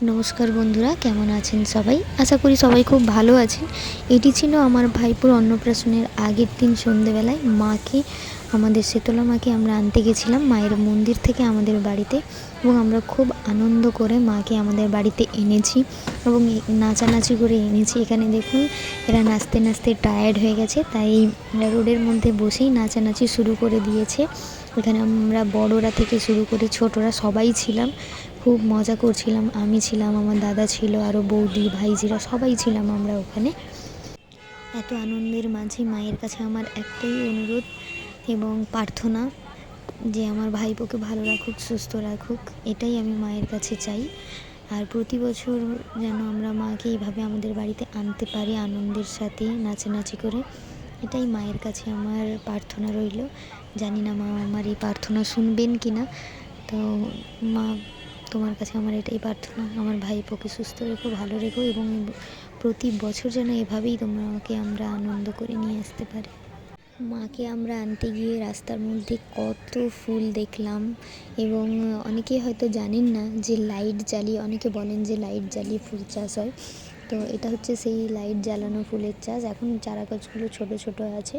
নমস্কার বন্ধুরা, কেমন আছেন সবাই? আশা করি সবাই খুব ভালো আছেন। এটি ছিল আমার ভাইপোর অন্নপ্রাশনের আগের দিন সন্ধেবেলায় মাকে, আমাদের শীতলা মাকে আমরা আনতে গেছিলাম মায়ের মন্দির থেকে আমাদের বাড়িতে, এবং আমরা খুব আনন্দ করে মাকে আমাদের বাড়িতে এনেছি এবং নাচানাচি করে এনেছি। এখানে দেখুন, এরা নাচতে নাচতে টায়ার্ড হয়ে গেছে, তাই রোডের মধ্যে বসেই নাচানাচি শুরু করে দিয়েছে। এখানে আমরা বড়রা থেকে শুরু করে ছোটরা সবাই ছিলাম, খুব মজা করছিলাম। আমি ছিলাম, আমার দাদা ছিল, আরও বৌদি ভাইঝিরা সবাই ছিলাম আমরা ওখানে। এত আনন্দের মাঝে মায়ের কাছে আমার একটাই অনুরোধ এবং প্রার্থনা যে আমার ভাইপোকে ভালো রাখুক, সুস্থ রাখুক, এটাই আমি মায়ের কাছে চাই। আর প্রতি বছর যেন আমরা মাকে এইভাবে আমাদের বাড়িতে আনতে পারি আনন্দের সাথে নাচানাচি করে, এটাই মায়ের কাছে আমার প্রার্থনা রইল। জানি না মা আমার এই প্রার্থনা শুনবেন কি না। তো মা, তোমার কাছে আমার এটাই প্রার্থনা, আমার ভাইপোকে সুস্থ রেখো, ভালো রেখো, এবং প্রতি বছর যেন এভাবেই তোমাকে আমরা আনন্দ করে নিয়ে আসতে পারি। মাকে আমরা আনতে গিয়ে রাস্তার মধ্যে কত ফুল দেখলাম, এবং অনেকেই হয়তো জানেন না যে লাইট জ্বালিয়ে, অনেকে বলেন যে লাইট জ্বালিয়ে ফুল চাষ হয়। তো এটা হচ্ছে সেই লাইট জ্বালানো ফুলের চাষ। এখন চারা গাছগুলো ছোট ছোট আছে।